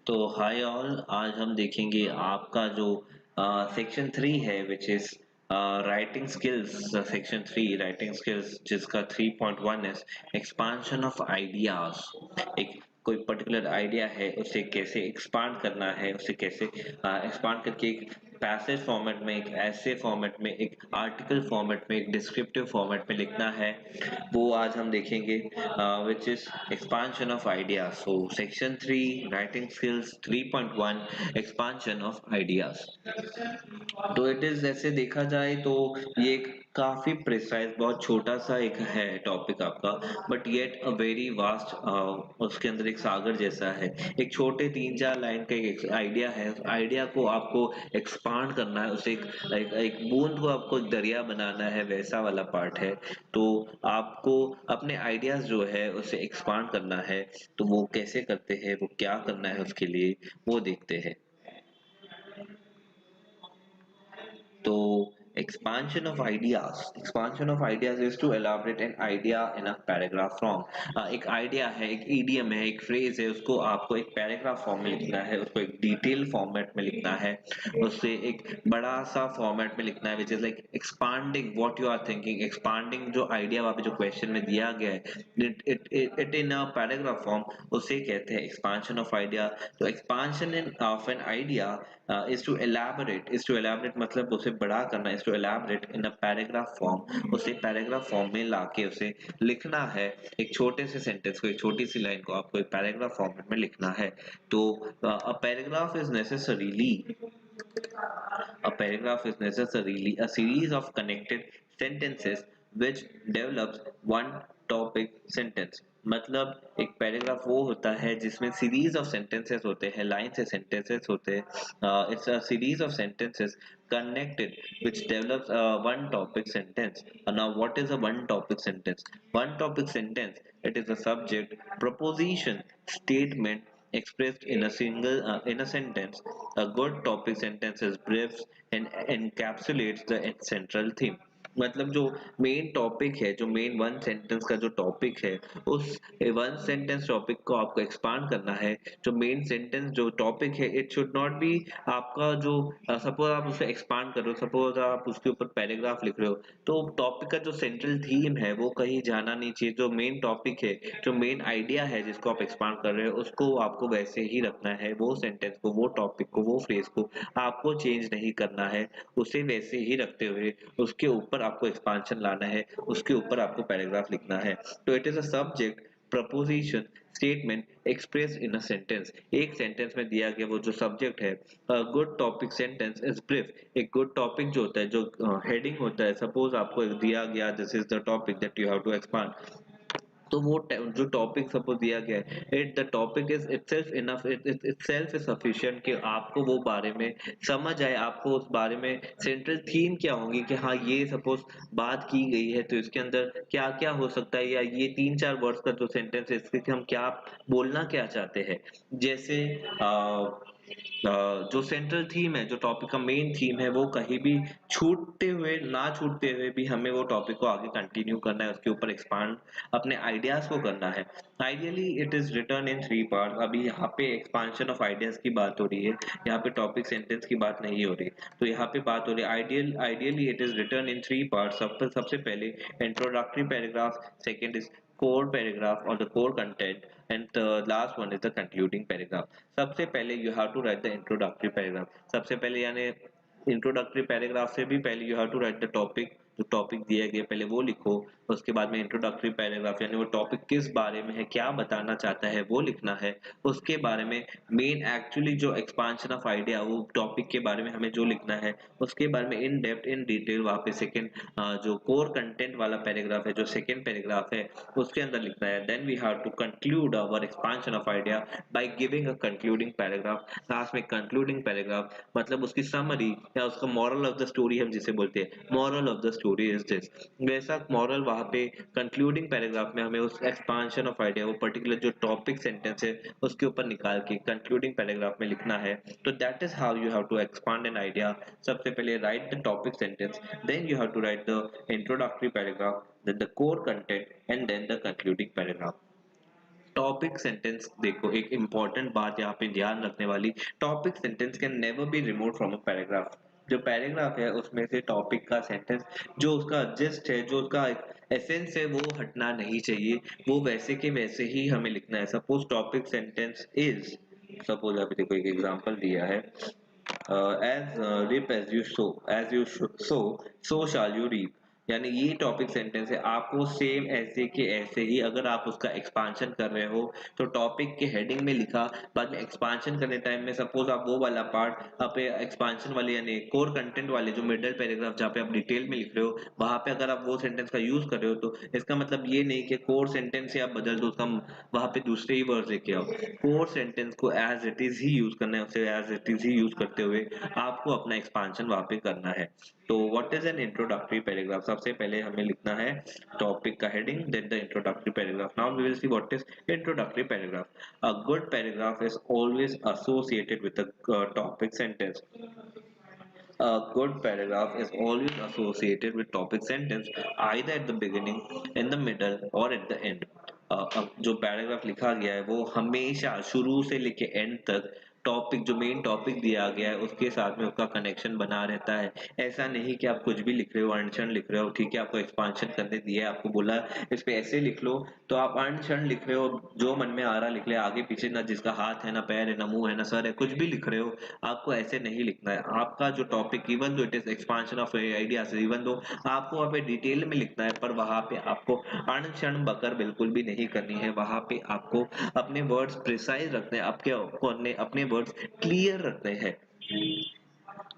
तो hi all, आज हम देखेंगे आपका जो सेक्शन 3 है which is writing skills. Section 3 writing skills जिसका 3.1 इज एक्सपांशन ऑफ आइडियाज। एक कोई पर्टिकुलर आइडिया है उसे कैसे एक्सपांड करना है, उसे कैसे एक्सपांड करके एक पैसेज फॉर्मेट में, एक ऐसे फॉर्मेट में, एक आर्टिकल फॉर्मेट में, एक डिस्क्रिप्टिव फॉर्मेट में लिखना है, वो आज हम देखेंगे which is expansion of ideas. So section 3 writing skills 3.1 expansion of ideas. तो इट इज, ऐसे देखा जाए तो ये एक काफी प्रिसाइज, बहुत छोटा सा एक है टॉपिक आपका, but yet a very vast, उसके अंदर एक सागर जैसा है। एक छोटे 3-4 लाइन का एक आइडिया है, उस आइडिया को आपको एक्सपांड करना है, उसे एक बूंद को आपको एक दरिया बनाना है, वैसा वाला पार्ट है। तो आपको अपने आइडियाज जो है उसे एक्सपांड करना है, तो वो कैसे करते हैं, वो क्या करना है उसके लिए, वो देखते हैं। तो expansion of ideas is to elaborate an idea in a paragraph form। एक आइडिया है, एक ईडीएम है, एक फ्रेज है, उसको आपको एक पैराग्राफ फॉर्म में लिखना है, उसको एक डिटेल फॉर्मेट में लिखना है, उससे एक बड़ा सा फॉर्मेट में लिखना है, which is like expanding what you are thinking, expanding जो आइडिया वहाँ पे जो क्वेश्चन में दिया गया है, it in a paragraph form, उसे कहते हैं एक्सपांशन ऑफ आइडिया। तो expansion in of an idea is to elaborate मतलब उसे बड़ा करना, is to elaborate in a paragraph form, उसे पैराग्राफ फॉर्म में लाके उसे लिखना है। एक छोटे से सेंटेंस को, एक छोटी सी लाइन को आपको एक पैराग्राफ फॉर्मेट में लिखना है। तो a paragraph is necessarily A paragraph is necessarily a series of connected sentences which develops one topic sentence। मतलब एक पैराग्राफ वो होता है जिसमें सीरीज ऑफ सेंटेंसेस होते हैं, लाइन से सेंटेंसेस होते हैं। It's a series of sentences connected which develops a one topic sentence। Now what is a one topic sentence? One topic sentence, it is a subject, proposition, statement expressed in a single in a sentence। A good topic sentence is brief and encapsulates the central theme। मतलब जो main topic है, जो main one sentence का जो topic है, उस one sentence topic को आपको एक्सपांड करना है। जो मेन सेंटेंस जो टॉपिक है, इट शुड नॉट बी आपका जो, सपोज आप उसे एक्सपांड कर रहे हो, सपोज आप उसके ऊपर पैराग्राफ लिख रहे हो, तो टॉपिक का जो सेंट्रल थीम है वो कहीं जाना नहीं चाहिए। जो मेन टॉपिक है, जो मेन आइडिया है जिसको आप एक्सपांड कर रहे हो, उसको आपको वैसे ही रखना है। वो सेंटेंस को, वो टॉपिक को, वो फ्रेज को आपको चेंज नहीं करना है, उसे वैसे ही रखते हुए उसके ऊपर आपको एक्सपांशन लाना है, उसके ऊपर आपको पैराग्राफ लिखना है। तो it is a subject, preposition, statement express in a sentence. एक सेंटेंस में दिया गया वो जो सब्जेक्ट है। Good topic sentence is brief. एक गुड टॉपिक जो होता है, जो हेडिंग होता है, सपोज आपको दिया गया this is the topic that you have to expand, तो वो जो टॉपिक सपोज दिया गया है, it the topic is itself enough, itself is sufficient कि आपको वो बारे में समझ आए, आपको उस बारे में सेंट्रल थीम क्या होगी, कि हाँ ये सपोज बात की गई है तो इसके अंदर क्या क्या हो सकता है, या ये 3-4 वर्ड्स का जो सेंटेंस है इसके हम क्या बोलना क्या चाहते हैं। जैसे जो सेंट्रल थीम है, जो टॉपिक का मेन थीम है, वो कहीं भी छूटते हुए भी हमें वो टॉपिक को आगे कंटिन्यू करना है, उसके ऊपर एक्सपांड अपने आइडियाज को करना है। Ideally it is return in 3 part. अभी यहाँ पे एक्सपांशन ऑफ आइडियाज की बात हो रही है, यहाँ पे टॉपिक सेंटेंस की बात नहीं हो रही। तो यहाँ पे बात हो रही है ideally it is return in 3 part. सबसे पहले introductory paragraph, second is core paragraph or the core content, and the last one is the concluding paragraph। सबसे पहले you have to write the introductory paragraph। सबसे पहले यानी introductory paragraph से भी पहले you have to write the topic, जो topic दिया गया पहले वो लिखो। उसके बाद में इंट्रोडक्टरी पैराग्राफ यानी वो टॉपिक किस बारे में है, क्या बताना चाहता है, वो लिखना है। उसके बारे में मेन एक्चुअली जो एक्सपांशन ऑफ आइडिया, वो टॉपिक के बारे में हमें जो लिखना है, उसके बारे में इन डेप्थ इन डिटेल वहाँ पे सेकेंड जो कोर कंटेंट वाला पैराग्राफ है, जो सेकेंड पैराग्राफ है, उसके अंदर लिखना है। Then we have to conclude our expansion of idea by giving a concluding paragraph. Last में कंक्लूडिंग पैराग्राफ मतलब उसकी समरी या उसका मॉरल ऑफ द स्टोरी हम जिसे बोलते हैं, moral of the story is this. वैसा मॉरल वहां पे कंक्लूडिंग पैराग्राफ में हमें उस एक्सपांशन ऑफ आइडिया, वो पर्टिकुलर जो टॉपिक सेंटेंस है उसके ऊपर निकाल के कंक्लूडिंग पैराग्राफ में लिखना है। तो that is how you have to expand an idea. सबसे पहले write the topic sentence, then you have to write the introductory paragraph, then the core content, and then the concluding paragraph। Topic sentence देखो, एक important बात यहाँ पे ध्यान रखने वाली, topic sentence can never be remove from a paragraph. जो paragraph है उसमें से टॉपिक का सेंटेंस, जो उसका जिस्ट है, जो उसका एसेंस है, वो हटना नहीं चाहिए, वो वैसे के वैसे ही हमें लिखना है। Suppose topic sentence is, suppose अभी देखो एक एग्जांपल दिया है, as reap as you sow, as you sow so shall you reap। यानी ये टॉपिक सेंटेंस है, आपको सेम ऐसे के ऐसे ही, अगर आप उसका एक्सपांशन कर रहे हो तो टॉपिक के हेडिंग में लिखा, बाद में एक्सपांशन करने टाइम में सपोज आप वो वाला पार्ट आप एक्सपांशन वाले यानी कोर कंटेंट वाले जो मिडिल पैराग्राफ जहाँ पे आप डिटेल में लिख रहे हो, वहां पे अगर आप वो सेंटेंस का यूज कर रहे हो, तो इसका मतलब ये नहीं कि कोर सेंटेंस से आप बदल दो, उसका वहां पे दूसरे ही वर्ड लेके आओ। कोर सेंटेंस को एज इट इज ही यूज करना है, उसे एज इट इज ही यूज करते हुए आपको अपना एक्सपांशन वहां पे करना है। तो what is an introductory paragraph? सबसे पहले हमें लिखना है टॉपिक का heading, then the introductory paragraph. Now we will see what is introductory paragraph. A good paragraph is always associated with the topic sentence. A good paragraph is always associated with topic sentence, either at the beginning, in the middle or at the end. अब जो paragraph लिखा गया है वो हमेशा शुरू से लेके एंड तक टॉपिक, जो मेन टॉपिक दिया गया है उसके साथ में उसका कनेक्शन बना रहता है। ऐसा नहीं कि आप कुछ भी लिख रहे हो, अनशन लिख रहे हो, ठीक है, आपको एक्सपांशन करने दिया है, आपको बोला इस पे ऐसे लिख लो, तो आप अनशन लिख रहे हो, जो मन में आ रहा लिख ले, आगे पीछे ना जिसका हाथ है, ना पैर है, ना मुंह है, ना सर है, कुछ भी लिख रहे हो, आपको ऐसे नहीं लिखना है। आपका जो topic, even though it is expansion of ideas, even though आपको वहाँ पे डिटेल में लिखना है, पर वहां पे आपको अण क्षण बकर बिल्कुल भी नहीं करनी है। वहां पे आपको अपने वर्ड्स प्रिसाइज रखने हैं, आपके अपने वर्ड्स क्लियर रखने हैं।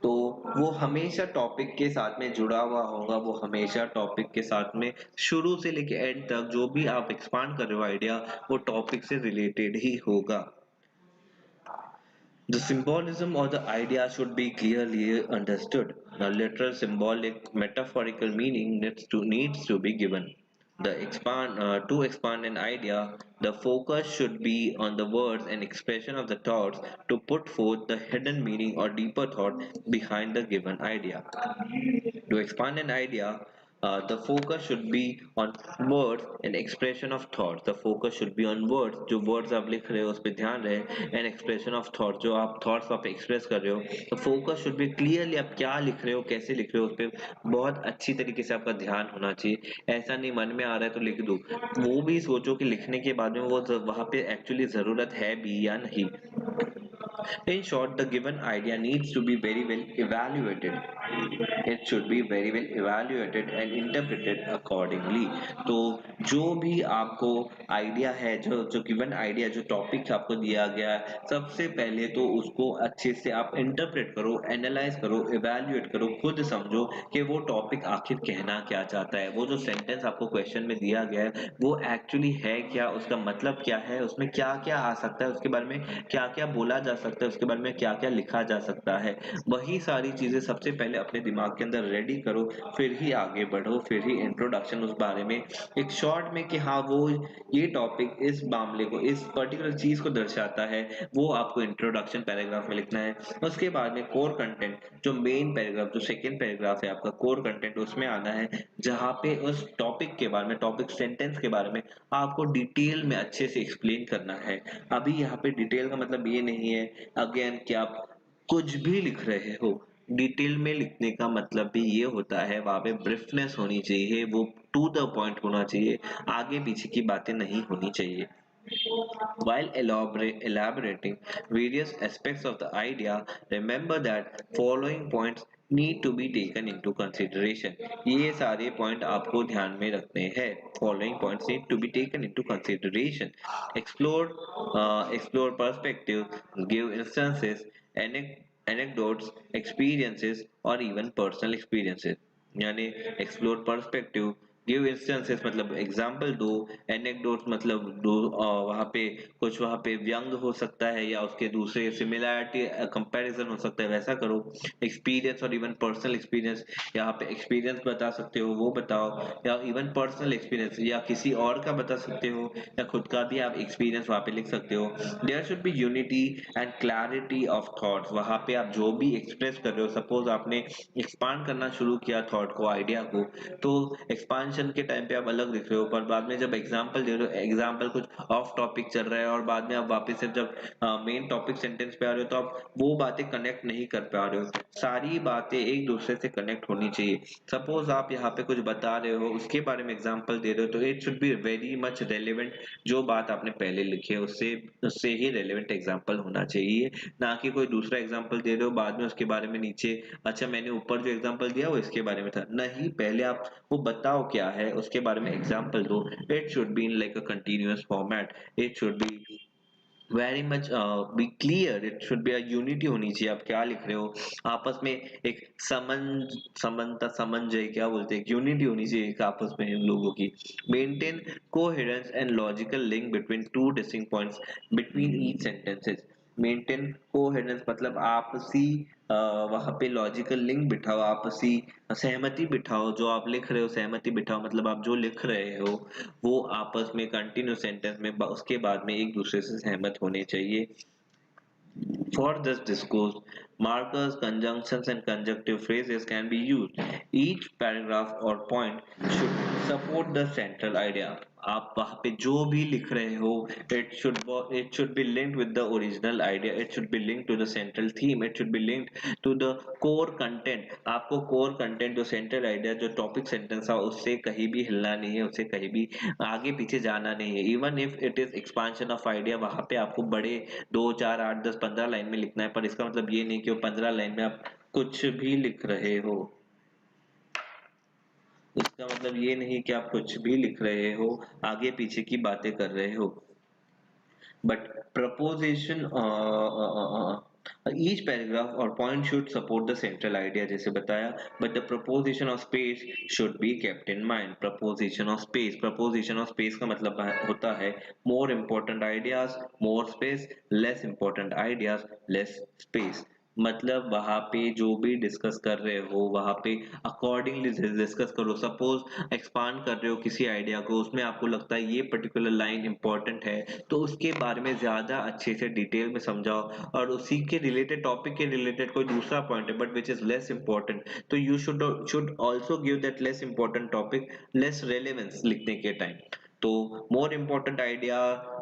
तो वो हमेशा टॉपिक के साथ में जुड़ा हुआ होगा, वो हमेशा टॉपिक के साथ में शुरू से लेके एंड तक जो भी आप एक्सपांड कर रहे हो आइडिया, वो टॉपिक से रिलेटेड ही होगा। The symbolism of the idea should be clearly understood. The literal, symbolic, metaphorical meaning needs to be given. To expand an idea, the focus should be on the words and expression of the thoughts to put forth the hidden meaning or deeper thought behind the given idea. To expand an idea, the focus should be on words and expression of thoughts. The focus should be on words, जो words आप लिख रहे हो उस पे ध्यान रहे, and expression of thoughts, जो आप thoughts आप express कर रहे हो। तो focus should be clearly आप क्या लिख रहे हो, कैसे लिख रहे हो, उस पे बहुत अच्छी तरीके से आपका ध्यान होना चाहिए। ऐसा नहीं मन में आ रहा है तो लिख दो, वो भी सोचो कि लिखने के बाद में वो वहां पे एक्चुअली जरूरत है भी या नहीं। In short, the given idea needs to be very well evaluated. It should be very well evaluated and interpreted accordingly. तो जो भी आपको आइडिया है, जो गिवन आइडिया, जो टॉपिक आपको दिया गया है, सबसे पहले तो उसको अच्छे से आप इंटरप्रेट करो, एनालाइज करो, इवैल्यूएट करो, खुद समझो कि वो टॉपिक आखिर कहना क्या चाहता है, वो जो सेंटेंस आपको क्वेश्चन में दिया गया है वो एक्चुअली है क्या, उसका मतलब क्या है, उसमें क्या क्या आ सकता है, उसके बारे में क्या क्या बोला जा सकता है, उसके बारे में क्या क्या लिखा जा सकता है। वही सारी चीजें सबसे पहले अपने दिमाग के अंदर रेडी करो, फिर ही आगे बढ़ो, फिर ही इंट्रोडक्शन उस बारे में एक शॉर्ट में कि हाँ वो ये टॉपिक इस मामले को, इस पर्टिकुलर चीज को दर्शाता है, वो आपको इंट्रोडक्शन पैराग्राफ में लिखना है। उसके बाद में कोर कंटेंट, जो मेन पैराग्राफ, जो सेकंड पैराग्राफ है आपका कोर कंटेंट, उसमें आना है जहाँ पे उस टॉपिक के बारे में, टॉपिक सेंटेंस के बारे में आपको डिटेल में अच्छे से एक्सप्लेन करना है। अभी यहाँ पे डिटेल का मतलब ये नहीं है अगेन कि आप कुछ भी लिख रहे हो। डिटेल में लिखने का मतलब भी ये होता है, वहां पे ब्रीफनेस होनी चाहिए, वो टू द पॉइंट होना चाहिए, आगे पीछे की बातें नहीं होनी चाहिए। While elaborating various aspects of the idea, remember that following points need to be taken into consideration. ये सारे पॉइंट आपको ध्यान में रखने हैं। Following points need to be taken into consideration. Explore perspective, give instances, anecdotes, experiences, or even personal experiences. यानी explore perspective, give instances मतलब example दो, एनेक्डोट्स मतलब दो वहां पे कुछ वहां पे व्यंग हो सकता है या उसके दूसरे सिमिलैरिटी कंपैरिजन हो सकता है, वैसा करो। एक्सपीरियंस और इवन पर्सनल एक्सपीरियंस, यहाँ पे एक्सपीरियंस बता सकते हो वो बताओ, या इवन पर्सनल एक्सपीरियंस या किसी और का बता सकते हो, या खुद का भी आप एक्सपीरियंस वहां पे लिख सकते हो। There should be unity and clarity of thoughts, वहां पे आप जो भी एक्सप्रेस कर रहे हो, सपोज आपने एक्सपांड करना शुरू किया थॉट को, आइडिया को, तो एक्सपांशन एक्सपांशन के टाइम पे आप अलग लिख रहे हो, पर बाद में जब एग्जांपल दे रहे हो, एग्जांपल कुछ ऑफ टॉपिक चल रहा है और बाद में आप वापस से जब मेन टॉपिक सेंटेंस पे आ रहे हो तो आप वो बातें कनेक्ट नहीं कर पा रहे हो। सारी बातें एक दूसरे से कनेक्ट होनी चाहिए। सपोज आप यहाँ पे कुछ बता रहे हो, उसके बारे में एग्जांपल दे रहे हो, तो it should be very much relevant. जो बात आपने पहले लिखी है उससे उससे ही रेलेवेंट एग्जांपल होना चाहिए, ना कि कोई दूसरा एग्जांपल दे रहे हो बाद में उसके बारे में नीचे, अच्छा मैंने ऊपर जो एग्जांपल दिया वो इसके बारे में था। नहीं, पहले आप वो बताओ क्या है, उसके बारे में एग्जांपल दो। It should be in like a continuous format. It should be very much be clear. It should be a unity होनी चाहिए। आप क्या लिख रहे हो, आपस में एक समानता, समन्वय क्या बोलते हैं, यूनिटी होनी चाहिए एक आपस में इन लोगों की। Maintain coherence and logical link between two distinct points between each sentences. Maintain coherence मतलब आपसी वहां पे लॉजिकल लिंक बिठाओ, आपसी सहमति बिठाओ। जो आप लिख रहे हो सहमति बिठाओ, मतलब आप जो लिख रहे हो वो आपस में कंटिन्यू सेंटेंस में उसके बाद में एक दूसरे से सहमत होने चाहिए। For this discourse, markers, conjunctions, and conjunctive phrases can be used. Each paragraph or point should support the central idea. आप वहाँ पे जो भी लिख रहे हो, it should be linked with the original idea. It should be linked to the central theme. It should be linked to the core content. आपको core content जो central idea जो topic sentence है उससे कहीं भी हिलना नहीं है, उससे कहीं भी आगे पीछे जाना नहीं है। Even if it is expansion of idea, वहाँ पे आपको बड़े 2 4 8 10 15 लाइन में लिखना है, पर इसका मतलब ये नहीं कि वो 15 लाइन में आप कुछ भी लिख रहे हो। इसका मतलब ये नहीं कि आप कुछ भी लिख रहे हो, आगे पीछे की बातें कर रहे हो। But proposition each paragraph or point should support the central idea जैसे बताया, but the proposition of space should be kept in mind. Proposition of space का मतलब होता है more important ideas more space, less important ideas less space। मतलब वहां पे जो भी डिस्कस कर रहे हो वहां पे अकॉर्डिंगली डिस्कस करो। सपोज एक्सपांड कर रहे हो किसी आइडिया को, उसमें आपको लगता है ये पर्टिकुलर लाइन इंपॉर्टेंट है, तो उसके बारे में ज्यादा अच्छे से डिटेल में समझाओ। और उसी के रिलेटेड टॉपिक के रिलेटेड कोई दूसरा पॉइंट है but which is less important, तो you should also give that less important topic less relevance लिखने के टाइम। तो more important idea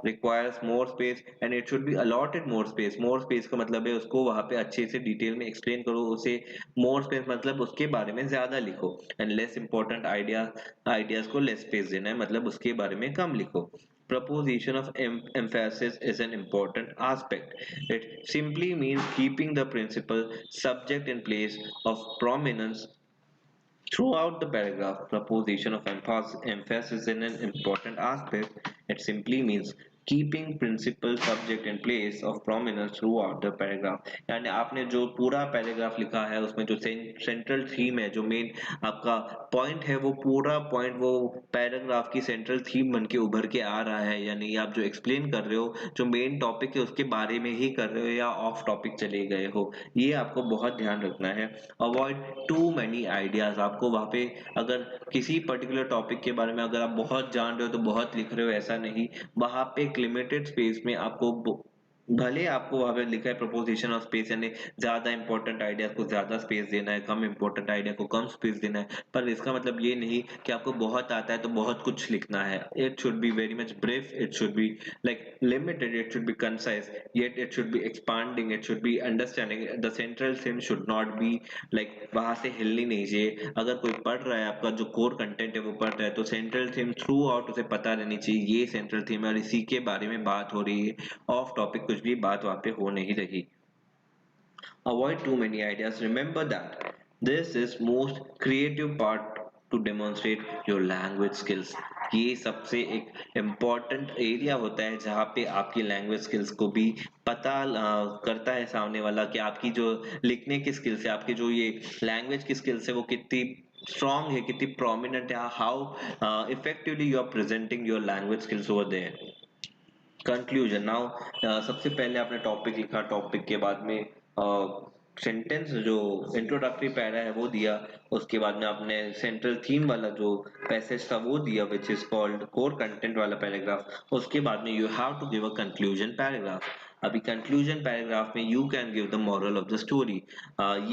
requires more space and it should be allotted more space. More space का मतलब है उसको वहां पे अच्छे से डिटेल में एक्सप्लेन करो उसे। मोर स्पेस मतलब उसके बारे में ज्यादा लिखो। एंड लेस इंपॉर्टेंट आइडियाज को लेस स्पेस देना है, मतलब उसके बारे में कम लिखो। Proposition of emphasis is an important aspect. It simply means keeping the principal subject in place of prominence throughout the paragraph. Proposition of emphasis in an important aspect. It simply means keeping principal subject in place of prominence throughout the paragraph। यानी आपने जो पूरा paragraph लिखा है उसमें जो central theme है, जो मेन आपका पॉइंट है, वो पूरा पॉइंट वो पैराग्राफ की सेंट्रल थीम बन के उभर के आ रहा है। यानी आप जो एक्सप्लेन कर रहे हो, जो मेन टॉपिक है उसके बारे में ही कर रहे हो या ऑफ टॉपिक चले गए हो, ये आपको बहुत ध्यान रखना है। Avoid too many ideas. आपको वहां पे अगर किसी पर्टिकुलर टॉपिक के बारे में अगर आप बहुत जान रहे हो तो बहुत लिख रहे हो, ऐसा नहीं। वहां पे एक लिमिटेड स्पेस में आपको भले आपको वहां पे लिखा है प्रपोजिशन ऑफ स्पेस, यानी ज्यादा इंपॉर्टेंट आइडिया को ज्यादा स्पेस देना है, कम इंपॉर्टेंट आइडिया को कम स्पेस देना है, पर इसका मतलब ये नहीं कि आपको बहुत आता है तो बहुत कुछ लिखना है। It should be very much brief, it should B like limited, it should be concise, yet it should be expanding, it should be understanding। the central theme should not be like वहां से हिलनी नहीं चाहिए। अगर कोई पढ़ रहा है, आपका जो कोर कंटेंट है वो पढ़ रहा है, तो सेंट्रल थीम थ्रू आउट उसे पता रहनी चाहिए, ये सेंट्रल थीम है और इसी के बारे में बात हो रही है। ऑफ टॉपिक कुछ भी बात वहां पे हो नहीं रही। Avoid too many ideas. Remember that this is most creative part to demonstrate your language skills। ये सबसे एक इम्पॉर्टेंट एरिया होता है जहाँ पे आपकी लैंग्वेज स्किल्स को भी पता करता है सामने वाला कि आपकी जो लिखने की स्किल्स है, आपकी जो ये लैंग्वेज की स्किल्स है वो कितनी स्ट्रांग है, कितनी प्रोमिनेंट है, how effectively you are presenting your language skills over there. Conclusion now, सबसे पहले आपने टॉपिक लिखा, टॉपिक के बाद में सेंटेंस जो इंट्रोडक्टरी पैरा है वो दिया, उसके बाद में आपने सेंट्रल थीम वाला जो पैसेज था वो दिया which is called core content वाला पैराग्राफ, उसके बाद में you have to give a conclusion paragraph. अभी कंक्लूजन पैराग्राफ में you can give the moral of the story.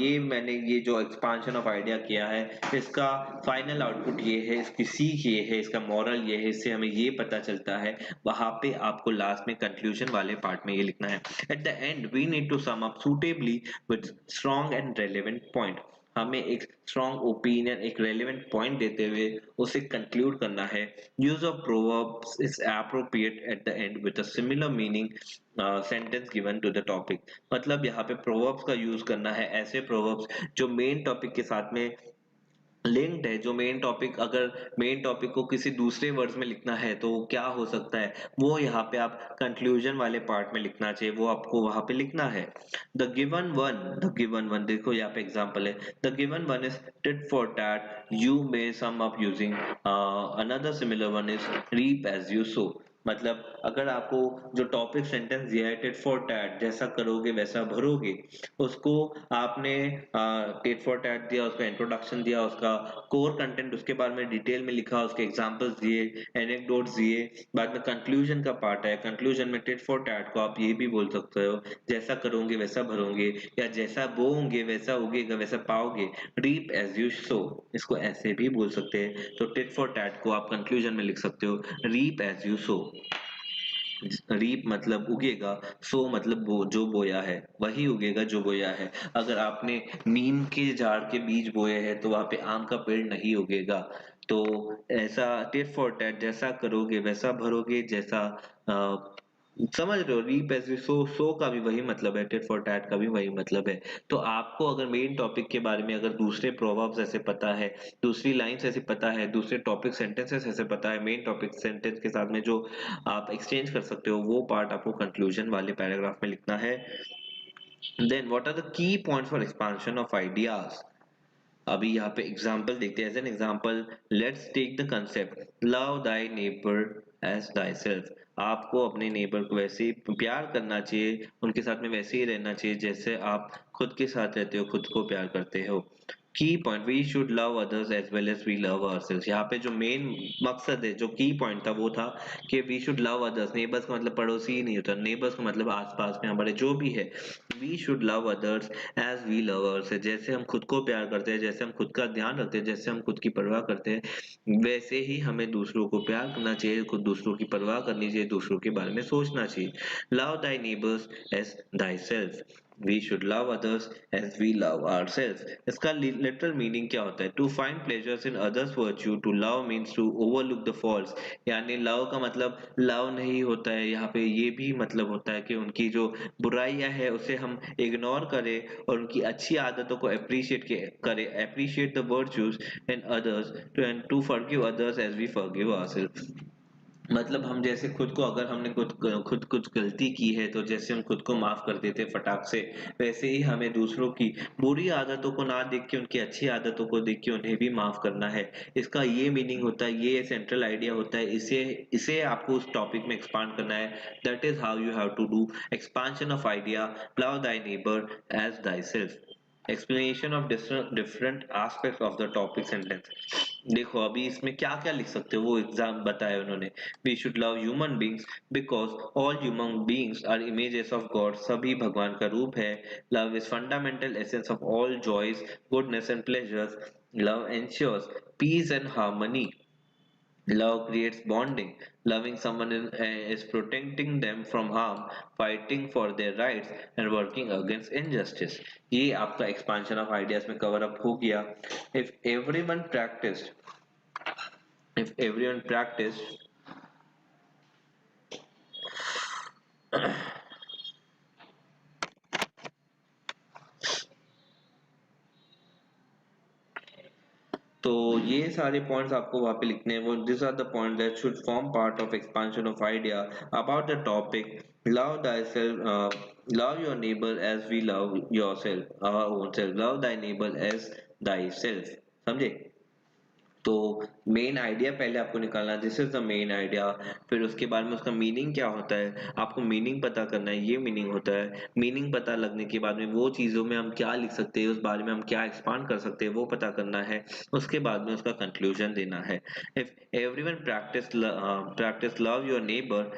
ये मैंने ये जो एक्सपांशन ऑफ आइडिया किया है, इसका फाइनल आउटपुट ये है, इसकी सीख ये है, इसका मॉरल ये है, इससे हमें ये पता चलता है। वहां पे आपको लास्ट में कंक्लूजन वाले पार्ट में ये लिखना है, at the end we need to sum up suitably with strong and relevant point. हमें एक स्ट्रॉन्ग ओपिनियन, एक रेलेवेंट पॉइंट देते हुए उसे कंक्लूड करना है। Use of proverbs is appropriate at the end with a similar meaning sentence given to the topic. मतलब यहाँ पे प्रोवर्ब्स का यूज करना है, ऐसे प्रोवर्ब्स जो मेन टॉपिक के साथ में लिंक्ड है। जो मेन टॉपिक, अगर मेन टॉपिक को किसी दूसरे वर्ड्स में लिखना है तो क्या हो सकता है, वो यहाँ पे आप कंक्लूजन वाले पार्ट में लिखना चाहिए, वो आपको वहां पे लिखना है। द गिवन वन देखो यहाँ पे एग्जांपल है, the given one is tit for tat, you may sum up using another similar one is reap as you sow. मतलब अगर आपको जो टॉपिक सेंटेंस दिया है टिट फॉर टैट, जैसा करोगे वैसा भरोगे, उसको आपने टिट फॉर टैट दिया, उसका इंट्रोडक्शन दिया, उसका कोर कंटेंट उसके बारे में डिटेल में लिखा, उसके एग्जांपल्स दिए, एनेक्डोट्स दिए, बाद में कंक्लूजन का पार्ट है। कंक्लूजन में टिट फॉर टैट को आप ये भी बोल सकते हो, जैसा करोगे वैसा भरोगे, या जैसा बोओगे वैसा उगेगा, वैसा पाओगे, रीप एज यू सो, इसको ऐसे भी बोल सकते हैं। तो टिट फॉर टैट को आप कंक्लूजन में लिख सकते हो, reap as you sow. Reap मतलब उगेगा, सो मतलब वो जो बोया है वही उगेगा जो बोया है। अगर आपने नीम के झाड़ के बीज बोए हैं तो वहां पे आम का पेड़ नहीं उगेगा। तो ऐसा टिट फॉर टैट, जैसा करोगे वैसा भरोगे, जैसा समझ रहे हो, रीप एज यू सो, सो का भी वही मतलब है, टिट फॉर टैट का भी वही मतलब है। तो आपको अगर मेन टॉपिक के बारे में अगर दूसरे प्रोवर्ब्स ऐसे पता है, दूसरी लाइंस ऐसे पता है, दूसरे टॉपिक सेंटेंसेस ऐसे पता है, मेन टॉपिक सेंटेंस के साथ में जो आप एक्सचेंज कर सकते हो, वो पार्ट आपको कंक्लूजन वाले पैराग्राफ में लिखना है। Then what are the key points for expansion of ideas. अभी यहाँ पे एग्जाम्पल देखते हैं। As an example, let's take the concept love thy neighbour as thyself. आपको अपने नेबर को वैसे ही प्यार करना चाहिए, उनके साथ में वैसे ही रहना चाहिए जैसे आप खुद के साथ रहते हो, खुद को प्यार करते हो। Key point, we should love others as well as we love ourselves. यहाँ पे जो मेन मकसद है, जो की पॉइंट था, वो था कि we should love others. Neighbours का मतलब पड़ोसी ही नहीं होता, नेबर्स का मतलब आसपास में हमारे जो भी है। We should love others as we love ourselves, जैसे हम खुद को प्यार करते हैं, जैसे हम खुद का ध्यान रखते हैं, जैसे हम खुद की परवाह करते हैं, वैसे ही हमें दूसरों को प्यार करना चाहिए, खुद दूसरों की परवाह करनी चाहिए, दूसरों के बारे में सोचना चाहिए। Love thy neighbours as thyself, we should love others as we love ourselves. इसका लिटरल मीनिंग क्या होता है? To find pleasures in others virtue, to love means to overlook the faults. यानी लव का मतलब लव नहीं होता है, यहाँ पे ये भी मतलब होता है कि उनकी जो बुराइयां है उसे हम इग्नोर करें और उनकी अच्छी आदतों को करें, appreciate the virtues in others, to forgive others as we forgive ourselves. मतलब हम जैसे खुद को, अगर हमने खुद खुद कुछ गलती की है तो जैसे हम खुद को माफ कर देते फटाक से, वैसे ही हमें दूसरों की बुरी आदतों को ना देख के उनकी अच्छी आदतों को देख के उन्हें भी माफ करना है। इसका ये मीनिंग होता है, ये सेंट्रल आइडिया होता है। इसे इसे आपको उस टॉपिक में एक्सपांड करना है। That is how you have to do expansion of idea, love thy neighbour as thyself. Explanation of different aspects of the topic sentence. देखो अभी इसमें क्या क्या लिख सकते हो, वो एग्जाम बताया उन्होंने। We should love human beings because all human beings are images of God, सभी भगवान का रूप है। Love is fundamental essence of all joys, goodness and pleasures. Love ensures peace and harmony. Love creates bonding. Loving someone is protecting them from harm, fighting for their rights, and working against injustice. ये आपका expansion of ideas में cover up हो गया। If everyone practiced, if everyone practiced तो ये सारे points आपको वहां पे लिखने हैं। वो this are the point that should form part of expansion of idea about the topic love thyself, love your neighbor as we love yourself, our own self, love thy neighbor as thyself। समझे? तो main idea पहले आपको निकालना, this is the main idea. फिर उसके बाद में उसका मीनिंग क्या होता है, आपको मीनिंग पता करना है, ये मीनिंग होता है। मीनिंग पता लगने के बाद में वो चीजों में हम क्या लिख सकते हैं, उस बारे में हम क्या एक्सपांड कर सकते हैं, वो पता करना है। उसके बाद में उसका कंक्लूजन देना है। If everyone practice love your neighbour,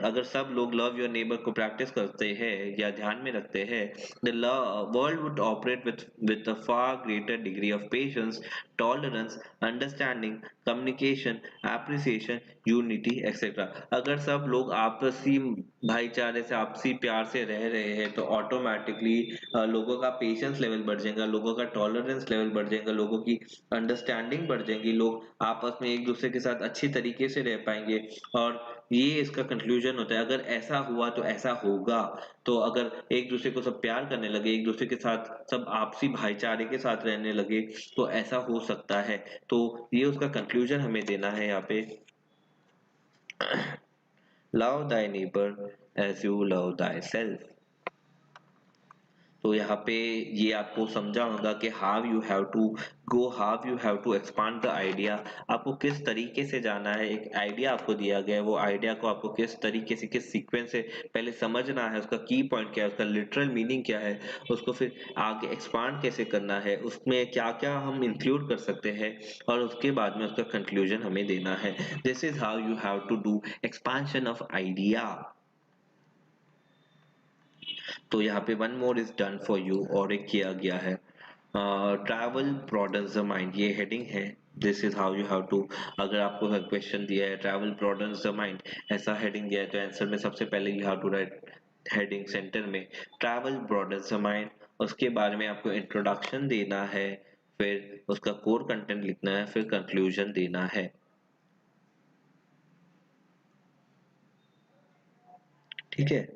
अगर सब लोग लव योर नेबर को प्रैक्टिस करते हैं या ध्यान में रखते हैं, the world would operate with a far greater degree of patience, tolerance, understanding, communication, appreciation, unity etcetera. अगर सब लोग आपसी भाईचारे से, आपसी प्यार से रह रहे हैं तो ऑटोमेटिकली लोगों का पेशेंस लेवल बढ़ जाएगा, लोगों का टॉलरेंस लेवल बढ़ जाएगा, लोगों की अंडरस्टैंडिंग बढ़ जाएगी, लोग आपस में एक दूसरे के साथ अच्छी तरीके से रह पाएंगे। और ये इसका कंक्लूजन होता है, अगर ऐसा हुआ तो ऐसा होगा। तो अगर एक दूसरे को सब प्यार करने लगे, एक दूसरे के साथ सब आपसी भाईचारे के साथ रहने लगे, तो ऐसा हो सकता है। तो ये उसका कंक्लूजन हमें देना है यहाँ पे। Love thy neighbor as you love thyself। तो यहाँ पे ये आपको समझा होगा कि how you have to expand the idea. आपको किस तरीके से जाना है, एक आइडिया आपको दिया गया है, वो आइडिया को आपको किस तरीके से, किस सीक्वेंस से पहले समझना है, उसका की पॉइंट क्या है, उसका लिटरल मीनिंग क्या है, उसको फिर आगे एक्सपांड कैसे करना है, उसमें क्या क्या हम इंक्लूड कर सकते हैं, और उसके बाद में उसका कंक्लूजन हमें देना है। This is how you have to do expansion of idea. तो यहाँ पे one more is done for you, और एक किया गया है। ट्रैवल ब्रॉडन्स द माइंड, ये हेडिंग है। This is how you have to, अगर आपको क्वेश्चन दिया है ट्रैवल ब्रॉडन्स द माइंड, ऐसा हेडिंग दिया है, तो आंसर में सबसे पहले you have to write heading center में ट्रैवल ब्रॉडन्स द माइंड। उसके बारे में आपको इंट्रोडक्शन देना है, फिर उसका कोर कंटेंट लिखना है, फिर कंक्लूजन देना है। ठीक है।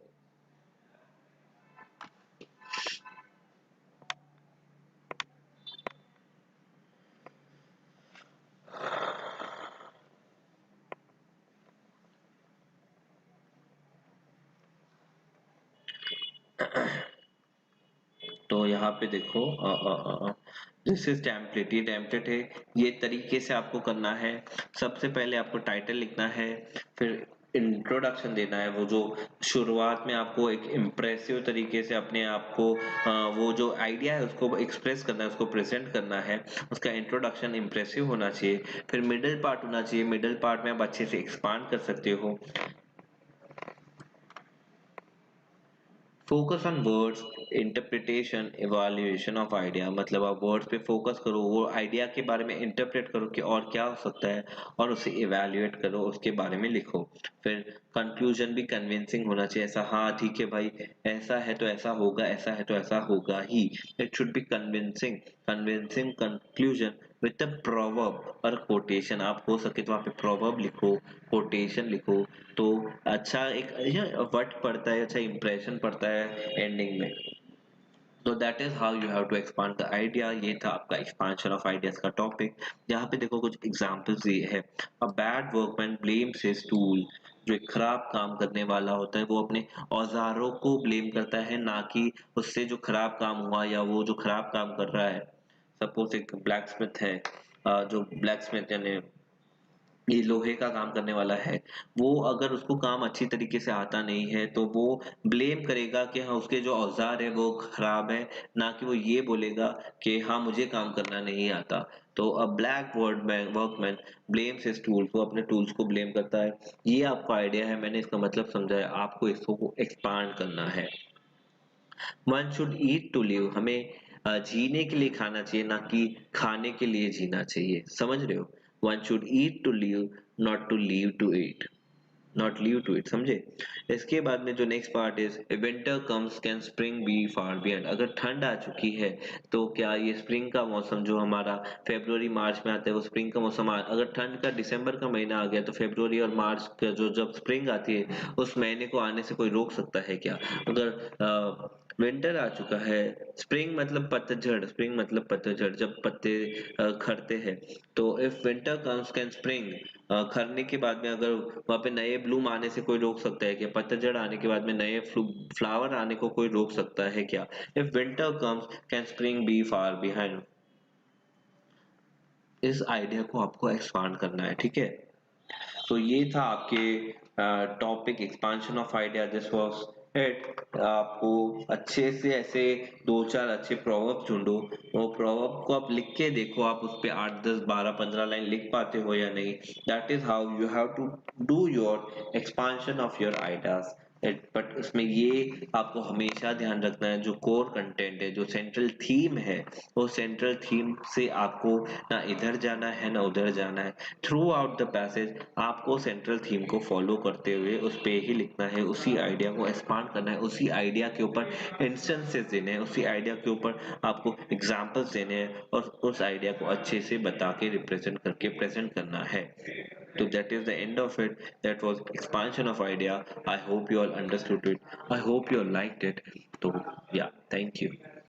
तो यहाँ पे देखो, दिस इज टेम्पलेट, ये टेम्पलेट है, ये तरीके से आपको करना है। सबसे पहले आपको टाइटल लिखना है, फिर इंट्रोडक्शन देना है, वो जो शुरुआत में आपको एक इम्प्रेसिव तरीके से अपने आप को वो जो आइडिया है उसको एक्सप्रेस करना है, उसको प्रेजेंट करना है। उसका इंट्रोडक्शन इम्प्रेसिव होना चाहिए। फिर मिडिल पार्ट होना चाहिए, मिडिल पार्ट में आप अच्छे से एक्सपांड कर सकते हो। Focus on words, interpretation, evaluation of idea, मतलब आप वर्ड्स पे फोकस करो, वो आइडिया के बारे में इंटरप्रेट करो कि और क्या हो सकता है, और उसे इवैल्यूएट करो, उसके बारे में लिखो। फिर कंक्लूजन भी कन्विंसिंग होना चाहिए, ऐसा हाँ ठीक है भाई, ऐसा है तो ऐसा होगा, ऐसा है तो ऐसा होगा ही। It should be convincing, convincing conclusion with the proverb और कोटेशन। आप हो सके तो वहाँ पे प्रोवर्ब लिखो, कोटेशन लिखो, तो अच्छा एक वर्ड पड़ता है, अच्छा इंप्रेशन पड़ता है एंडिंग में। तो that is how you have to expand the idea. ये था आपका एक्सपांशन ऑफ आइडियाज का टॉपिक। यहाँ पे देखो कुछ एग्जांपल्स ये है। A bad workman blames his tool, जो एक खराब काम करने वाला होता है वो अपने औजारों को ब्लेम करता है, ना कि उससे जो खराब काम हुआ या वो जो खराब काम कर रहा है। सपोज एक ब्लैक स्मिथ है, जो ब्लैक स्मिथ यानी ये लोहे का काम करने वाला है, वो अगर उसको काम अच्छी तरीके से आता नहीं है तो वो ब्लेम करेगा कि हाँ उसके जो औजार है वो खराब है, ना कि वो ये बोलेगा कि हाँ मुझे काम करना नहीं आता। तो अ black word man workman blames his tools, वो अपने टूल्स को ब्लेम करता है। ये आपका आइडिया है, मैंने इसका मतलब समझाया, आपको इसको एक्सपांड करना है। One should eat to live, हमें जीने के लिए खाना चाहिए, ना कि खाने के लिए जीना चाहिए, समझ रहे हो। One should eat to live, not to live to eat, not live to eat, समझे। इसके बाद में जो next part is winter comes can spring be far behind, अगर ठंड आ चुकी है तो क्या ये स्प्रिंग का मौसम जो हमारा फेब्रुवरी मार्च में आता है वो स्प्रिंग का मौसम अगर ठंड का दिसंबर का महीना आ गया तो फेब्रुवरी और मार्च का जो जब स्प्रिंग आती है उस महीने को आने से कोई रोक सकता है क्या। अगर विंटर आ चुका है, स्प्रिंग मतलब पतझड़, स्प्रिंग मतलब पतझड़, जब पत्ते खरते हैं, तो if winter comes can spring, खरने के बाद में अगर वहां पे नए ब्लूम आने से कोई रोक सकता है क्या, पतझड़ आने के बाद में नए फ्लावर आने को कोई रोक सकता है क्या। If winter comes can spring be far behind. इस आइडिया को आपको एक्सपांड करना है, ठीक है। तो ये था आपके topic expansion of idea. This was it. आपको अच्छे से ऐसे दो चार अच्छे प्रोवर्ब ढूंढो, वो प्रोवर्ब को आप लिख के देखो, आप उस पे 8 10 12 15 लाइन लिख पाते हो या नहीं। That is how you have to do your expansion of your ideas. But उसमें ये आपको हमेशा ध्यान रखना है, जो कोर कंटेंट है, जो सेंट्रल थीम है, वो सेंट्रल थीम से आपको ना इधर जाना है ना उधर जाना है। थ्रू आउट द पैसेज आपको सेंट्रल थीम को फॉलो करते हुए उस पे ही लिखना है, उसी आइडिया को एक्सपांड करना है, उसी आइडिया के ऊपर इंस्टेंसेस देने हैं, उसी आइडिया के ऊपर आपको एग्जांपल्स देने हैं, और उस आइडिया को अच्छे से बता के रिप्रेजेंट करके प्रेजेंट करना है। So that is the end of it. That was expansion of idea. I hope you all understood it. I hope you all liked it. So yeah, thank you.